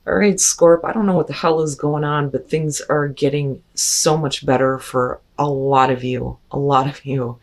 All right, Scorp, I don't know what the hell is going on, but things are getting so much better for a lot of you. A lot of you.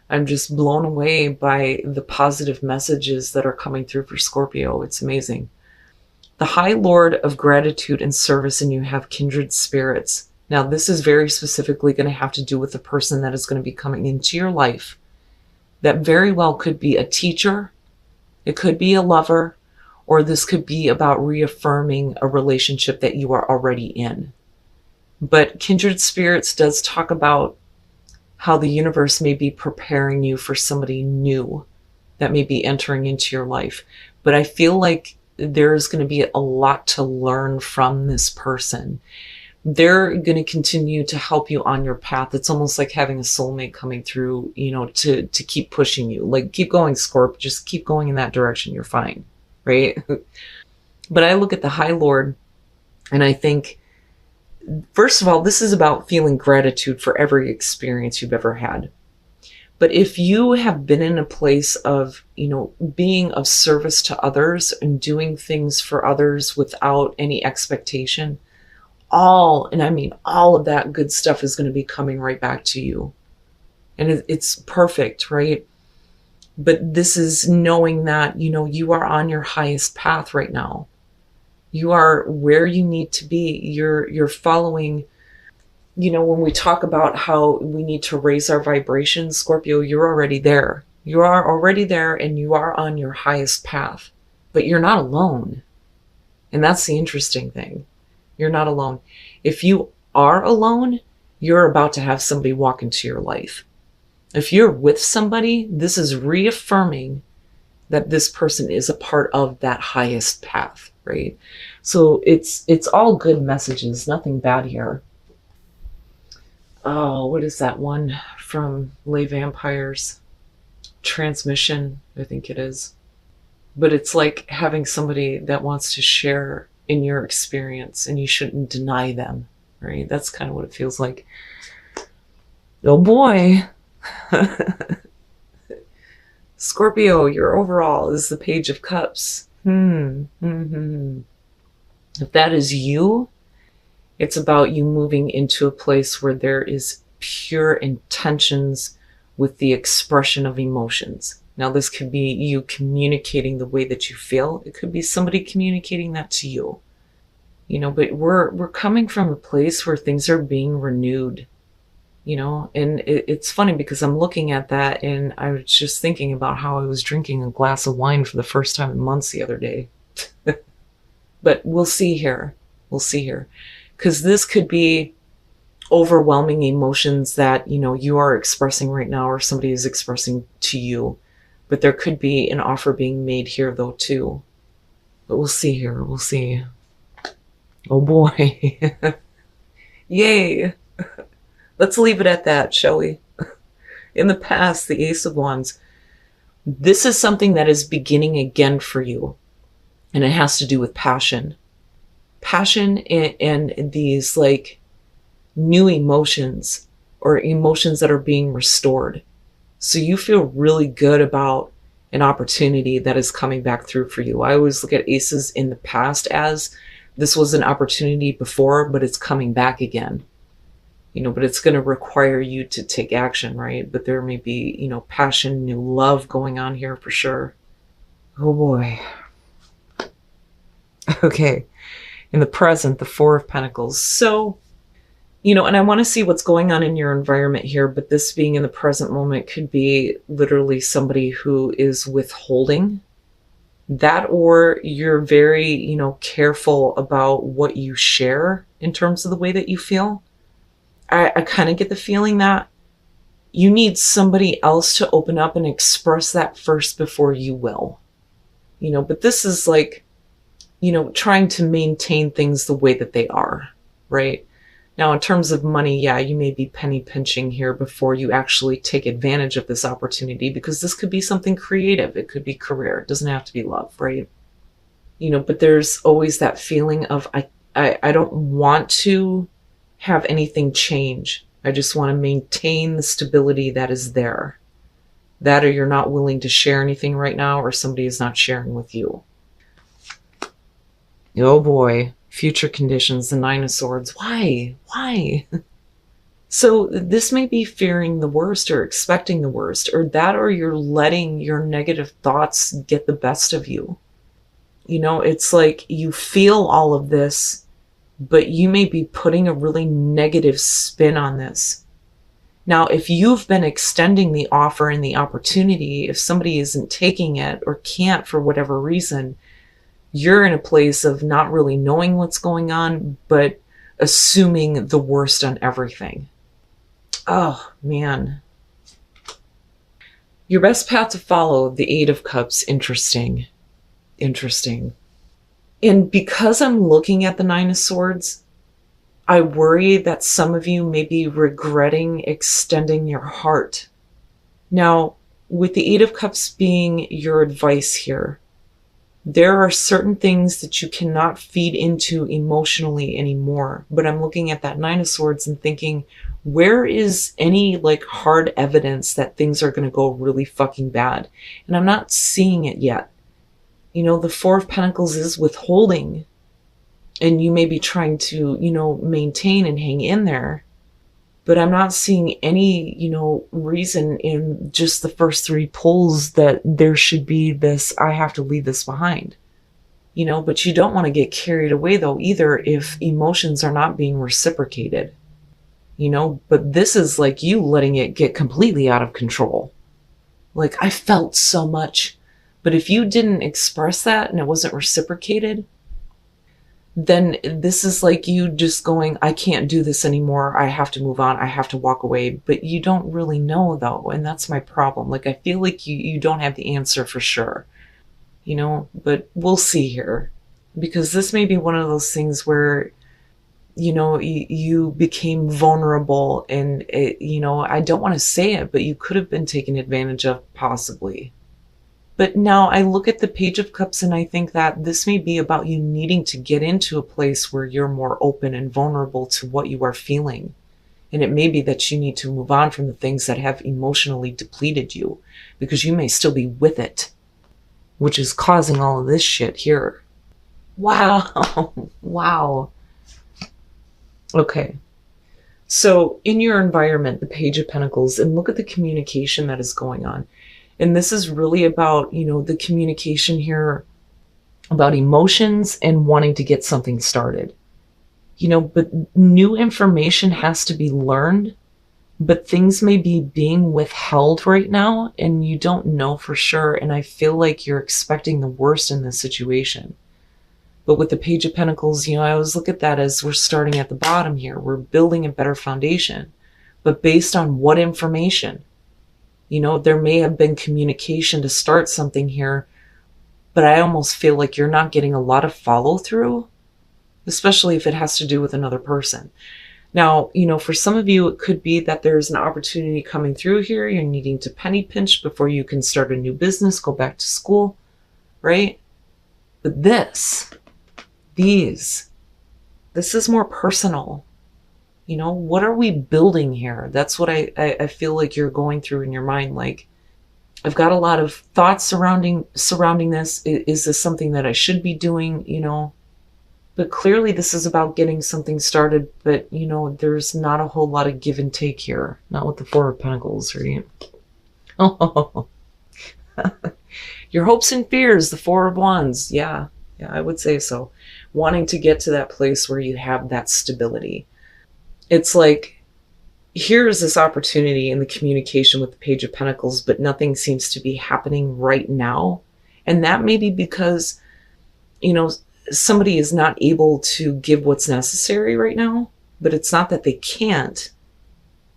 I'm just blown away by the positive messages that are coming through for Scorpio. It's amazing. The High Lord of Gratitude and Service, and you have kindred spirits. Now, this is very specifically going to have to do with the person that is going to be coming into your life. That very well could be a teacher, it could be a lover, or this could be about reaffirming a relationship that you are already in. But kindred spirits does talk about how the universe may be preparing you for somebody new that may be entering into your life. But I feel like there's going to be a lot to learn from this person. They're going to continue to help you on your path. It's almost like having a soulmate coming through, to keep pushing you. Like, keep going, Scorp. Just keep going in that direction. You're fine, right? But I look at the High Lord and I think, first of all, this is about feeling gratitude for every experience you've ever had. But if you have been in a place of, being of service to others and doing things for others without any expectation, all of that good stuff is going to be coming right back to you. And it's perfect, right? But this is knowing that, you are on your highest path right now. You are where you need to be. You're following, when we talk about how we need to raise our vibrations, Scorpio, you're already there. You are already there and you are on your highest path, but you're not alone. And that's the interesting thing. You're not alone. If you are alone, you're about to have somebody walk into your life. If you're with somebody, this is reaffirming that this person is a part of that highest path, right? So it's all good messages, nothing bad here. Oh, what is that one from Lay Vampires? Transmission, I think it is. But it's like having somebody that wants to share in your experience and you shouldn't deny them, right? That's kind of what it feels like. Oh boy. Scorpio, your overall is the Page of Cups. If that is you, it's about you moving into a place where there is pure intentions with the expression of emotions. Now, this could be you communicating the way that you feel. It could be somebody communicating that to you. But we're coming from a place where things are being renewed. And it's funny because I'm looking at that and I was just thinking about how I was drinking a glass of wine for the first time in months the other day. But we'll see here. We'll see here. Because this could be overwhelming emotions that, you are expressing right now or somebody is expressing to you. But there could be an offer being made here though too. But we'll see here. We'll see. Oh boy. Yay. Let's leave it at that, shall we? In the past, the Ace of Wands, this is something that is beginning again for you. And it has to do with passion. Passion and these like new emotions or emotions that are being restored. So you feel really good about an opportunity that is coming back through for you. I always look at aces in the past as this was an opportunity before, but it's coming back again. But it's going to require you to take action, right? But there may be, passion, new love going on here for sure. Oh boy. Okay. In the present, the Four of Pentacles. So, and I want to see what's going on in your environment here, but this being in the present moment could be literally somebody who is withholding that, or you're very, careful about what you share in terms of the way that you feel. I kind of get the feeling that you need somebody else to open up and express that first before you will. But this is like, trying to maintain things the way that they are, right? Now, in terms of money, yeah, you may be penny pinching here before you actually take advantage of this opportunity, because this could be something creative. It could be career. It doesn't have to be love, right? But there's always that feeling of, I don't want to have anything change. I just want to maintain the stability that is there. That, or you're not willing to share anything right now, or somebody is not sharing with you. Oh boy, future conditions, the Nine of Swords. Why? Why? So this may be fearing the worst or expecting the worst, or that, or you're letting your negative thoughts get the best of you. You know, it's like you feel all of this, but you may be putting a really negative spin on this. Now, if you've been extending the offer and the opportunity, if somebody isn't taking it or can't for whatever reason, you're in a place of not really knowing what's going on, but assuming the worst on everything. Oh, man. Your best path to follow, the Eight of Cups. Interesting. Interesting. And because I'm looking at the Nine of Swords, I worry that some of you may be regretting extending your heart. Now, with the Eight of Cups being your advice here, there are certain things that you cannot feed into emotionally anymore. But I'm looking at that Nine of Swords and thinking, where is any like hard evidence that things are going to go really fucking bad? And I'm not seeing it yet. You know, the Four of Pentacles is withholding. And you may be trying to, you know, maintain and hang in there. But I'm not seeing any, you know, reason in just the first three pulls that there should be this, I have to leave this behind. You know, but you don't want to get carried away though either if emotions are not being reciprocated. You know, but this is like you letting it get completely out of control. Like, I felt so much. But if you didn't express that and it wasn't reciprocated, then this is like you just going, I can't do this anymore. I have to move on. I have to walk away. But you don't really know though. And that's my problem. Like, I feel like you don't have the answer for sure, you know, but we'll see here, because this may be one of those things where, you know, you became vulnerable and, you know, I don't want to say it, but you could have been taken advantage of possibly. But now I look at the Page of Cups and I think that this may be about you needing to get into a place where you're more open and vulnerable to what you are feeling. And it may be that you need to move on from the things that have emotionally depleted you, because you may still be with it, which is causing all of this shit here. Wow. Wow. Okay. So in your environment, the Page of Pentacles, and look at the communication that is going on. And this is really about, you know, the communication here about emotions and wanting to get something started. You know, but new information has to be learned, but things may be being withheld right now and you don't know for sure. And I feel like you're expecting the worst in this situation. But with the Page of Pentacles, you know, I always look at that as we're starting at the bottom here. We're building a better foundation. But based on what information? You know, there may have been communication to start something here, but I almost feel like you're not getting a lot of follow through, especially if it has to do with another person. Now, you know, for some of you, it could be that there's an opportunity coming through here. You're needing to penny pinch before you can start a new business, go back to school, right? But this is more personal. You know, what are we building here? That's what I feel like you're going through in your mind. Like, I've got a lot of thoughts surrounding this. Is this something that I should be doing? You know, but clearly this is about getting something started. But, you know, there's not a whole lot of give and take here. Not with the Four of Pentacles, right? Oh, your hopes and fears, the Four of Wands. Yeah, I would say so. Wanting to get to that place where you have that stability. It's like, here's this opportunity in the communication with the Page of Pentacles, but nothing seems to be happening right now. And that may be because, you know, somebody is not able to give what's necessary right now, but it's not that they can't.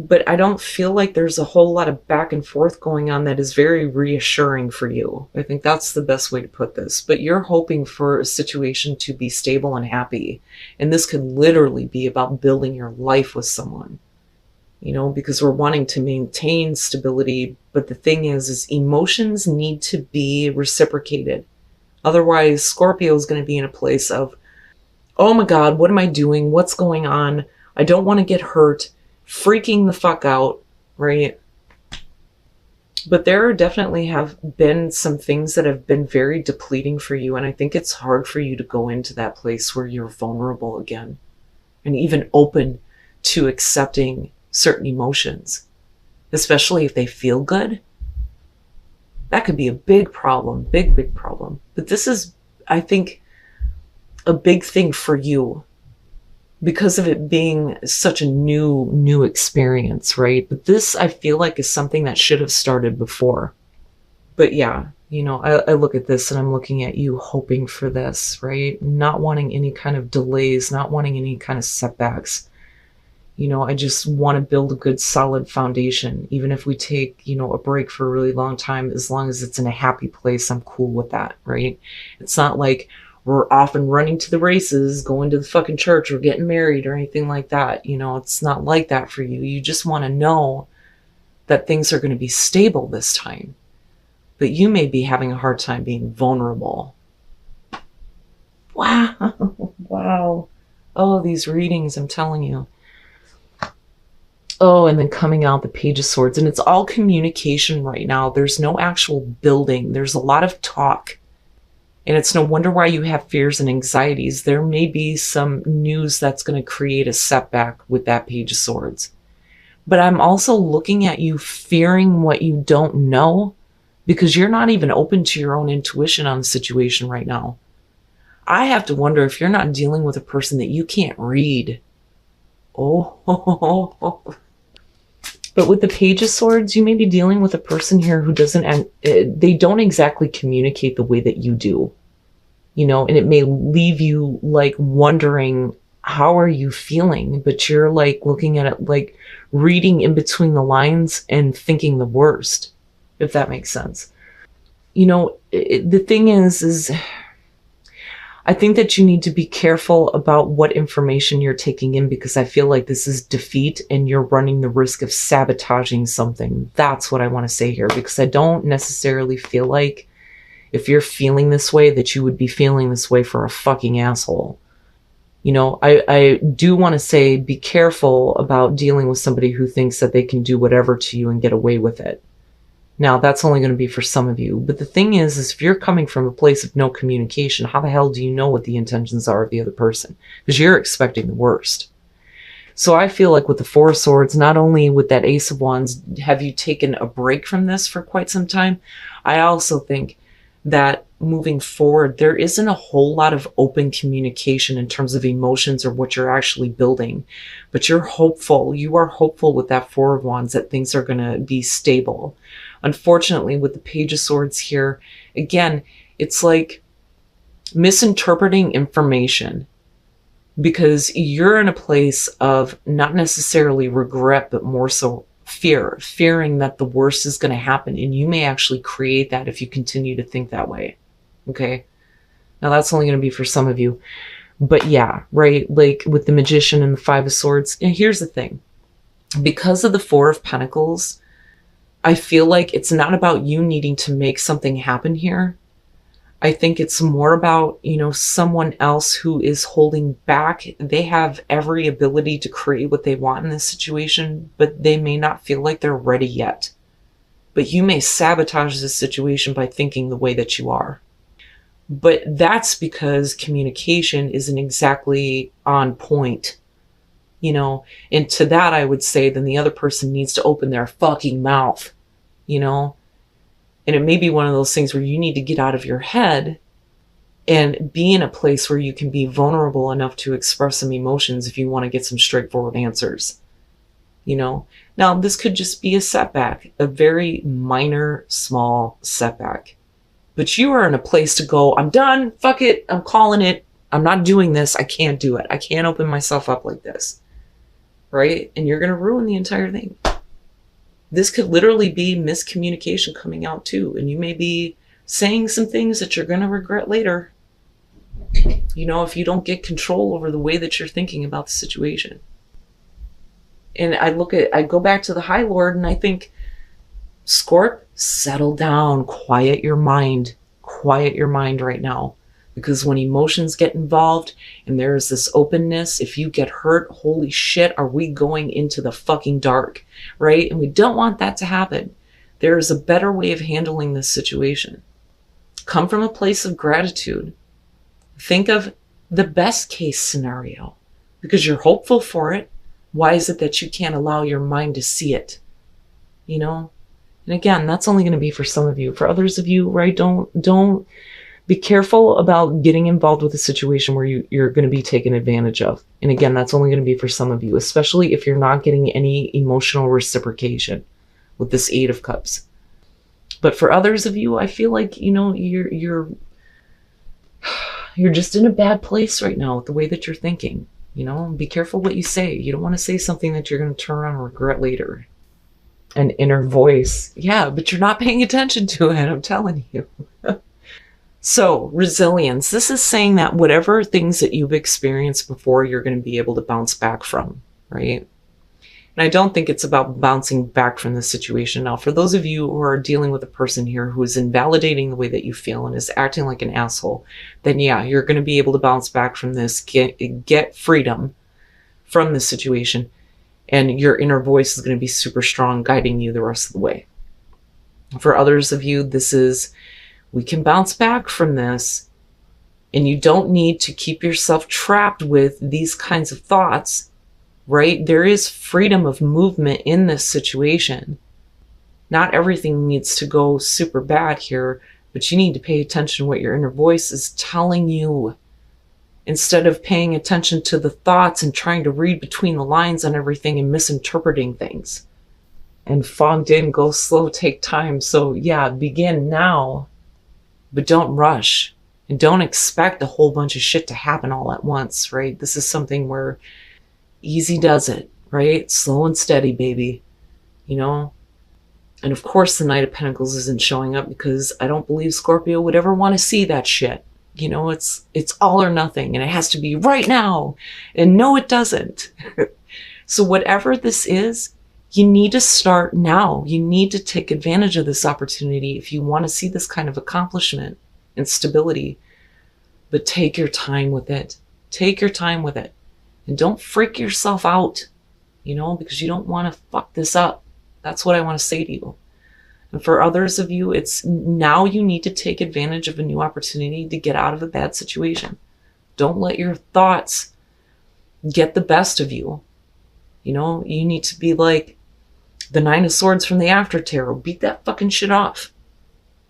But I don't feel like there's a whole lot of back and forth going on that is very reassuring for you. I think that's the best way to put this. But you're hoping for a situation to be stable and happy. And this could literally be about building your life with someone. You know, because we're wanting to maintain stability. But the thing is emotions need to be reciprocated. Otherwise, Scorpio is going to be in a place of, oh my God, what am I doing? What's going on? I don't want to get hurt. Freaking the fuck out, right? But there definitely have been some things that have been very depleting for you. And I think it's hard for you to go into that place where you're vulnerable again and even open to accepting certain emotions, especially if they feel good. That could be a big problem, big problem. But this is, I think, a big thing for you because of it being such a new experience, right? But this, I feel like, is something that should have started before. But yeah, you know, I look at this and I'm looking at you hoping for this, right? Not wanting any kind of delays, not wanting any kind of setbacks. You know, I just want to build a good solid foundation. Even if we take, you know, a break for a really long time, as long as it's in a happy place, I'm cool with that, right? It's not like we're off and running to the races, going to the fucking church or getting married or anything like that. You know, it's not like that for you. You just want to know that things are going to be stable this time. But you may be having a hard time being vulnerable. Wow. Wow. Oh, these readings, I'm telling you. Oh, and then coming out the Page of Swords. And it's all communication right now. There's no actual building. There's a lot of talk. And it's no wonder why you have fears and anxieties. There may be some news that's going to create a setback with that Page of Swords. But I'm also looking at you fearing what you don't know because you're not even open to your own intuition on the situation right now. I have to wonder if you're not dealing with a person that you can't read. Oh. But with the Page of Swords, you may be dealing with a person here who they don't exactly communicate the way that you do. You know, and it may leave you like wondering, how are you feeling? But you're like looking at it, like reading in between the lines and thinking the worst, if that makes sense. You know, the thing is I think that you need to be careful about what information you're taking in because I feel like this is defeat and you're running the risk of sabotaging something. That's what I want to say here because I don't necessarily feel like if you're feeling this way that you would be feeling this way for a fucking asshole. You know, I do want to say be careful about dealing with somebody who thinks that they can do whatever to you and get away with it. Now, that's only going to be for some of you. But the thing is if you're coming from a place of no communication, how the hell do you know what the intentions are of the other person? Because you're expecting the worst. So I feel like with the Four of Swords, not only with that Ace of Wands, have you taken a break from this for quite some time, I also think that moving forward, there isn't a whole lot of open communication in terms of emotions or what you're actually building. But you're hopeful. You are hopeful with that Four of Wands that things are going to be stable. Unfortunately, with the Page of Swords here, again, it's like misinterpreting information because you're in a place of not necessarily regret, but more so fearing that the worst is going to happen. And you may actually create that if you continue to think that way. Okay. Now that's only going to be for some of you, but yeah, right. Like with the Magician and the Five of Swords. And here's the thing, because of the Four of Pentacles, I feel like it's not about you needing to make something happen here. I think it's more about, you know, someone else who is holding back. They have every ability to create what they want in this situation, but they may not feel like they're ready yet. But you may sabotage this situation by thinking the way that you are. But that's because communication isn't exactly on point, you know, and to that I would say then the other person needs to open their fucking mouth, you know. And it may be one of those things where you need to get out of your head and be in a place where you can be vulnerable enough to express some emotions if you want to get some straightforward answers, you know. Now, this could just be a setback, a very minor, small setback. But you are in a place to go, I'm done, fuck it, I'm calling it, I'm not doing this, I can't do it. I can't open myself up like this, right? And you're going to ruin the entire thing. This could literally be miscommunication coming out too. And you may be saying some things that you're going to regret later. You know, if you don't get control over the way that you're thinking about the situation. And I go back to the High Lord and I think, Scorp, settle down, quiet your mind right now. Because when emotions get involved and there is this openness, if you get hurt, holy shit, are we going into the fucking dark, right? And we don't want that to happen. There is a better way of handling this situation. Come from a place of gratitude. Think of the best case scenario because you're hopeful for it. Why is it that you can't allow your mind to see it? You know? And again, that's only going to be for some of you. For others of you, right, don't be careful about getting involved with a situation where you're going to be taken advantage of. And again, that's only going to be for some of you, especially if you're not getting any emotional reciprocation with this Eight of Cups. But for others of you, I feel like, you know, you're just in a bad place right now with the way that you're thinking. You know, be careful what you say. You don't want to say something that you're going to turn around and regret later. An inner voice. Yeah, but you're not paying attention to it, I'm telling you. So, resilience. This is saying that whatever things that you've experienced before, you're going to be able to bounce back from, right? And I don't think it's about bouncing back from the situation. Now, for those of you who are dealing with a person here who is invalidating the way that you feel and is acting like an asshole, then yeah, you're going to be able to bounce back from this, get freedom from this situation, and your inner voice is going to be super strong, guiding you the rest of the way. For others of you, this is, we can bounce back from this, and you don't need to keep yourself trapped with these kinds of thoughts, right? There is freedom of movement in this situation. Not everything needs to go super bad here, but you need to pay attention to what your inner voice is telling you instead of paying attention to the thoughts and trying to read between the lines on everything and misinterpreting things. And fogged in, go slow, take time. So yeah, begin now. But don't rush and don't expect a whole bunch of shit to happen all at once, right? This is something where easy does it, right? Slow and steady, baby, you know? And of course the Knight of Pentacles isn't showing up because I don't believe Scorpio would ever want to see that shit. You know, it's all or nothing and it has to be right now. And no, it doesn't. So whatever this is, you need to start now. You need to take advantage of this opportunity if you want to see this kind of accomplishment and stability. But take your time with it. Take your time with it. And don't freak yourself out, you know, because you don't want to fuck this up. That's what I want to say to you. And for others of you, it's now you need to take advantage of a new opportunity to get out of a bad situation. Don't let your thoughts get the best of you. You know, you need to be like the Nine of Swords from the After Tarot. Beat that fucking shit off.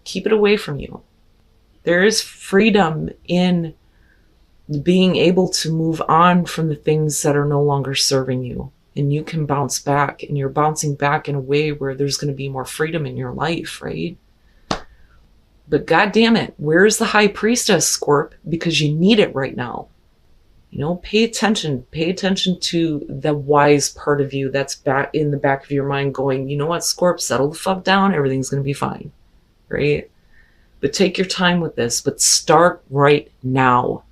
Keep it away from you. There is freedom in being able to move on from the things that are no longer serving you. And you can bounce back. And you're bouncing back in a way where there's going to be more freedom in your life, right? But God damn it, where's the High Priestess, Scorp? Because you need it right now. You know, pay attention to the wise part of you that's back in the back of your mind going, you know what, Scorp, settle the fuck down. Everything's going to be fine, right? But take your time with this, but start right now.